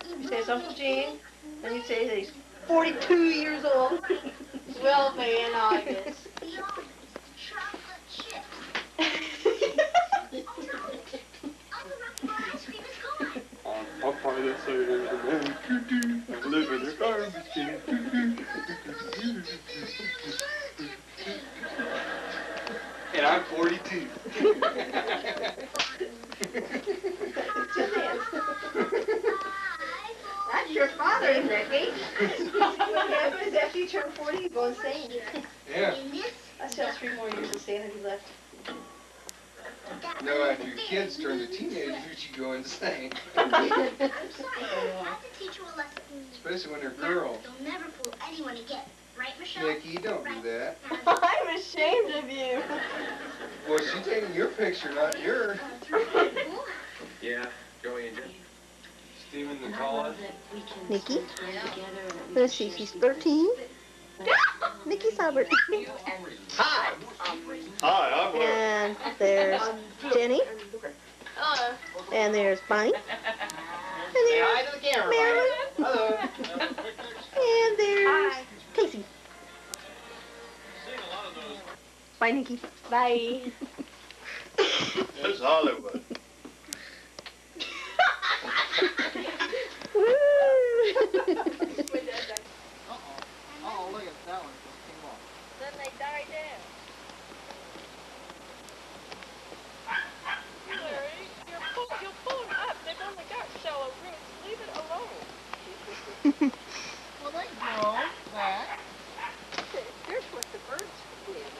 You say it's Uncle Gene, and you say that he's 42 years old. Will be in August. I'll find it so there's a man I live in a garbage can. And I'm 42. That's your father, Nicky. What happens after you turn 40? You go insane. Yeah. I still have 3 more years of sanity left. No, after your kids turn to teenagers, you go insane. I'm sorry, I have to teach you a lesson. Especially when they're girls. You'll never fool anyone again. Right, Michelle? Nikki, don't do that. I'm ashamed of you. Well, she's taking your picture, not yours. Yeah, Joey and Jen. Stephen the tallest. Nikki. Let's see, she's 13. Nikki Saubert. Hi. Hi, I'm Will. And there's Jenny. Hello. And there's Bonnie. And Say hi there's to the camera. Marilyn. Hello. And there's Casey. Bye, Nikki. Bye. It's Hollywood. Woo! Oh, look at that one. Just came off. Then they die down. Larry, you're pulling up. They've only got shallow roots. Leave it alone. Well, they grow back. Here's what the birds did.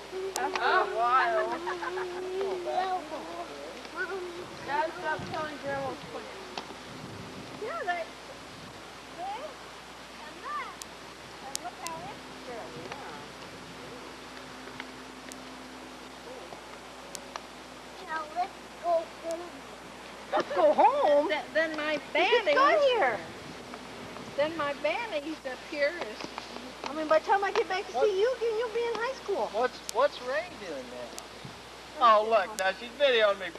Oh, wild. Guys, stop telling Grandma's plans. Yeah, they. And that. And look how it's growing. Now let's go home. Let's go home. Then my Just banny. got here. Then my banny's up here is. I mean, by the time I get back to see you again, you'll be in high school. What's Ray doing now? Oh, look, now she's videoing me.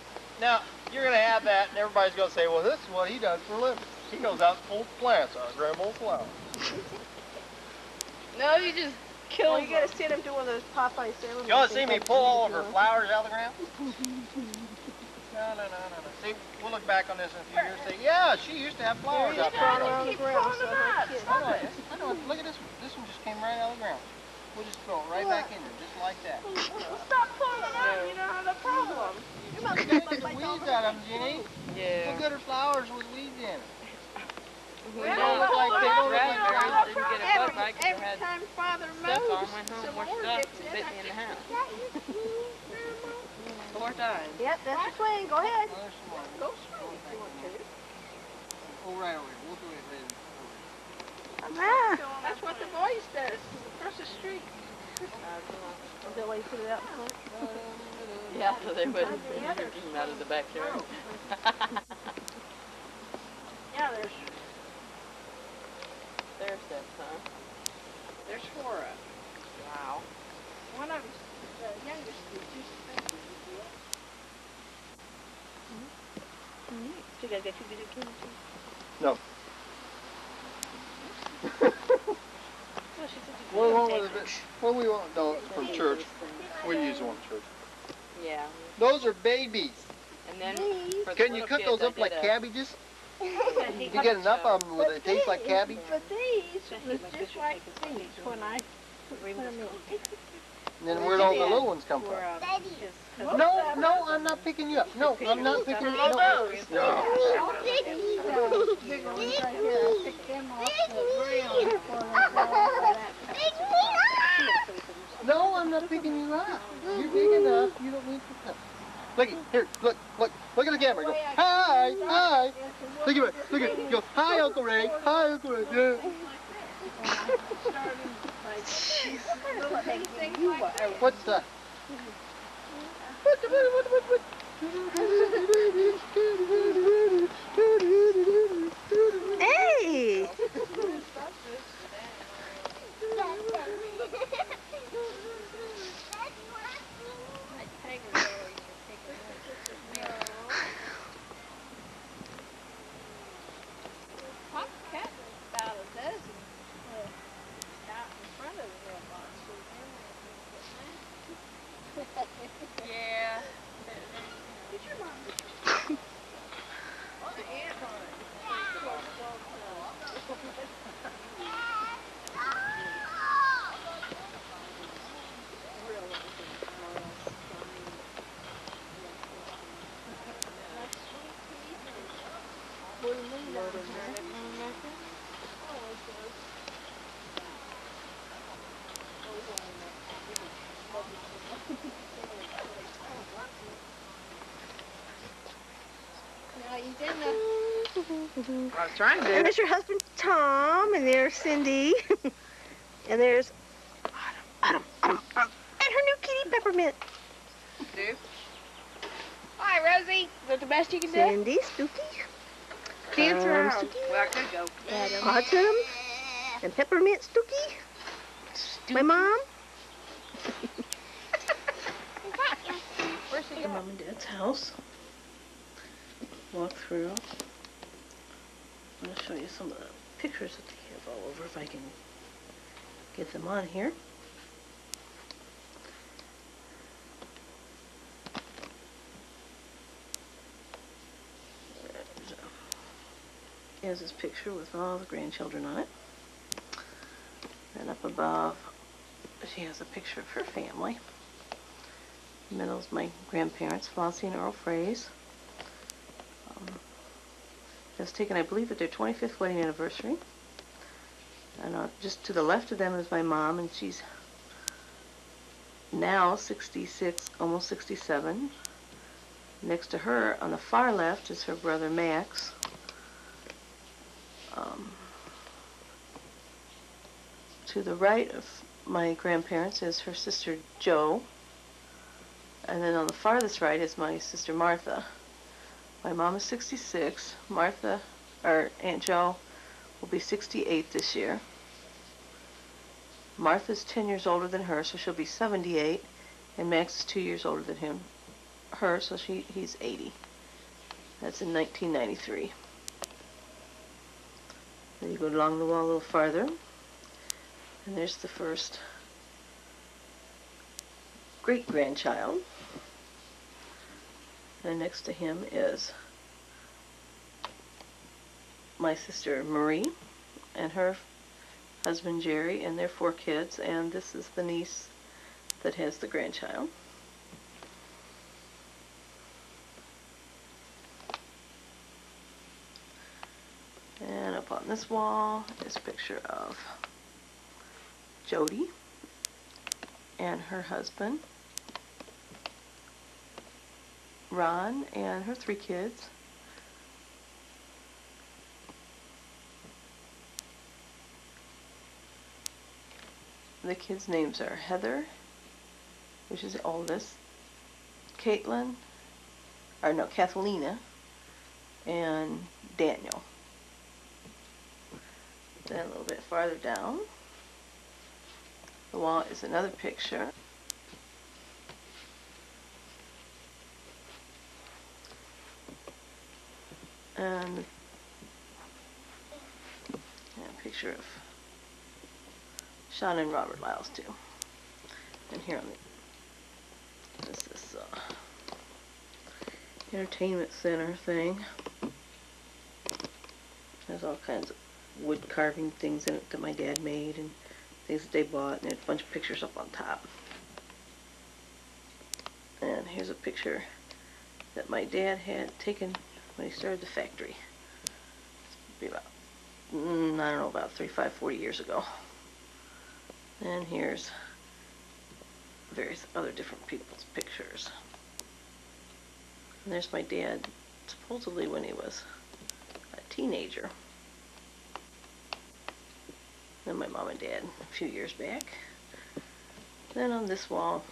Now, you're going to have that, and everybody's going to say, well, this is what he does for a living. He goes out and pulls plants out of Grandma's flowers. No, you just kill Well, you gotta see them do one of those Popeye sandwiches. You want to see me pull all of her flowers out of the ground? No. See, we'll look back on this in a few years and say, yeah, she used to have flowers out there. around the ground. So I know. Look at this one. This one just came right out of the ground. We'll just throw it right back in there, just like that. Stop pulling it out. You don't have the problem. You must get the weeds out of them, Jenny. Yeah. Look at her flowers with weeds in them. They don't look like they don't look like raspberries. raspberries. Didn't get a bug bite 'cause I Every had time Father stuff on, moves, went home, some washed more up, gets and in. bit me in the house. Grandma. 4 times. Yep, that's the swing. Go ahead. Oh, there's some more. Go swing if you want to. Oh, right over here. We'll do it later. That's what the boys does across the street. Is that why you put it out front? Yeah, so they wouldn't him out of the backyard. Yeah, there's That, huh? there's 4 of them. Wow. One of them's the youngest is just So you guys got 2 good kids too? No. Well, she said you What could was it? What we want? No, from church. We use one from church. Yeah. Those are babies. And then for the Can you little cut kids, those I up did like a- cabbages? And You get enough of them where they taste like cabbage? But these was just like these when I put them in. And then where'd all the little ones come from? No, no, I'm not picking you up. No, I'm not picking you up. No. Big ones right here. I picked them off the ground before they fell out of that. No, I'm not picking you up. You're big enough. You don't need to cut. Look, here, look at the camera. Go, hi, hi. Look at it. Go, hi, Uncle Ray. Hi, Uncle Ray. Yeah. What's that? What? Hey! I was trying And to. there's your husband, Tom, and there's Cindy. And there's Autumn. And her new kitty, Peppermint. Do. Hi, Rosie. Is that the best you can do? Cindy, Spooky, Dance around. Stooky, Well, I could go. Autumn, and Peppermint, Stooky. My mom. Where's she Your going? mom and dad's house. Walk through. I'm going to show you some of the pictures that they have all over if I can get them on here. Here's this picture with all the grandchildren on it. And up above, she has a picture of her family. The middle is my grandparents, Flossie and Earl Fraze. It was taken, I believe, at their 25th wedding anniversary. And just to the left of them is my mom, and she's now 66, almost 67. Next to her, on the far left, is her brother Max. To the right of my grandparents is her sister Jo. And then on the farthest right is my sister Martha. My mom is 66. Martha, or Aunt Jo, will be 68 this year. Martha's 10 years older than her, so she'll be 78. And Max is 2 years older than her, so he's 80. That's in 1993. Then you go along the wall a little farther, and there's the first great-grandchild. And next to him is my sister Marie and her husband Jerry and their 4 kids, and this is the niece that has the grandchild. And up on this wall is a picture of Jody and her husband Ron and her 3 kids. The kids' names are Heather, which is the oldest, Caitlin, or no, Kathlina, and Daniel. Then a little bit farther down, the wall is another picture. And a picture of Sean and Robert Lyles too. And here on this entertainment center thing. There's all kinds of wood carving things in it that my dad made and things that they bought, and a bunch of pictures up on top. And here's a picture that my dad had taken when he started the factory. It'd be about, I don't know, about 40 years ago. And here's various other different people's pictures. And there's my dad, supposedly when he was a teenager. Then my mom and dad a few years back. Then on this wall,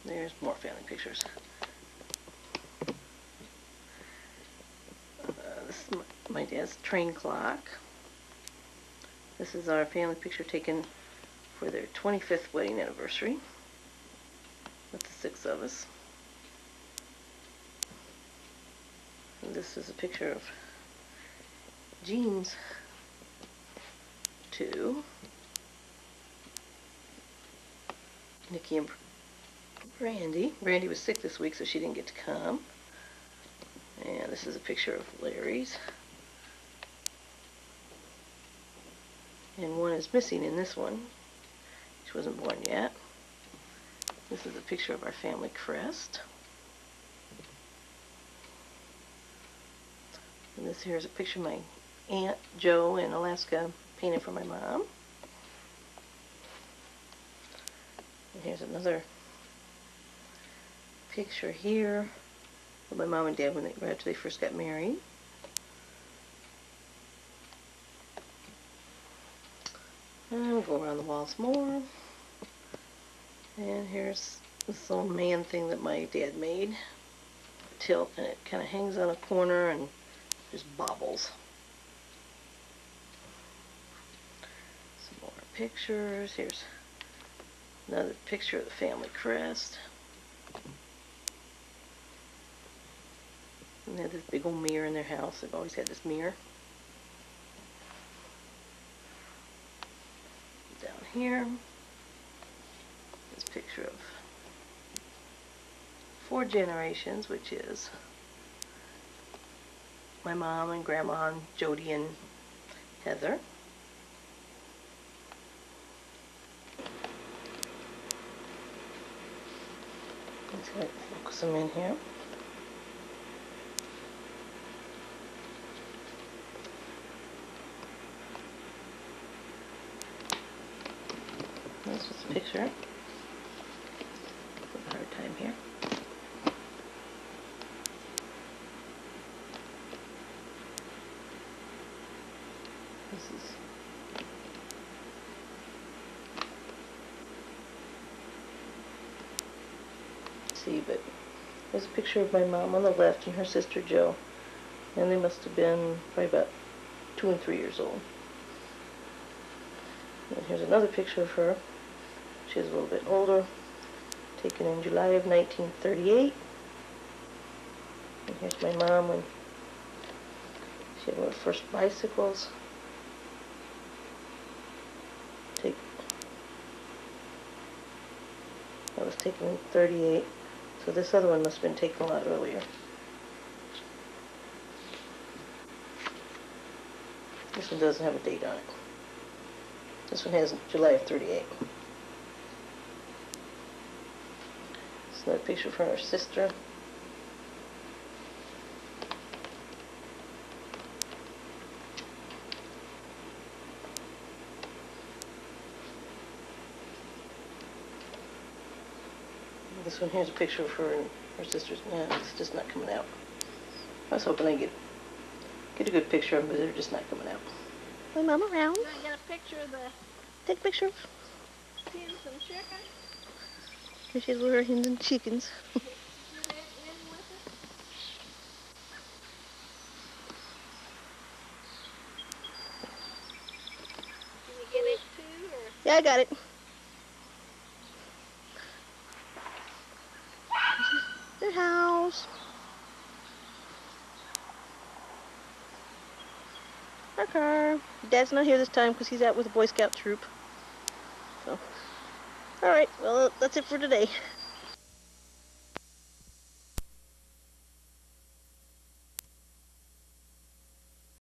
there's more family pictures. This is my dad's train clock. This is our family picture taken for their 25th wedding anniversary with the 6 of us. And this is a picture of Jean's 2, Nikki and Brandy. Brandy was sick this week, so she didn't get to come. And this is a picture of Larry's. And one is missing in this one. She wasn't born yet. This is a picture of our family crest. And this here is a picture of my Aunt Jo in Alaska, painted for my mom. And here's another picture here with my mom and dad when right after they first got married. And we'll go around the walls more. And here's this little man thing that my dad made. Tilt, and it kind of hangs on a corner and just bobbles. Some more pictures. Here's another picture of the family crest. And they had this big old mirror in their house. They've always had this mirror. Down here, this picture of 4 generations, which is my mom and grandma and Jody and Heather. Let's focus them in here. This is a picture. A hard time here. This is see, but there's a picture of my mom on the left and her sister Jo, and they must have been probably about 2 and 3 years old. And here's another picture of her. She's a little bit older, taken in July of 1938. And here's my mom when she had one of the first bicycles. That was taken in 38. So this other one must have been taken a lot earlier. This one doesn't have a date on it. This one has July of 38. It's another picture from her sister. This one here's a picture of her and her sister's. Yeah, it's just not coming out. I was hoping I'd get a good picture of them, but they're just not coming out. My mom around. Can I get a picture of the Take a picture. hens and chickens? Here she's with her hens and chickens. You in with it? Can you get it too, or? Yeah, I got it. Their house. Our car. Dad's not here this time because he's out with a Boy Scout troop. So, alright, well, that's it for today.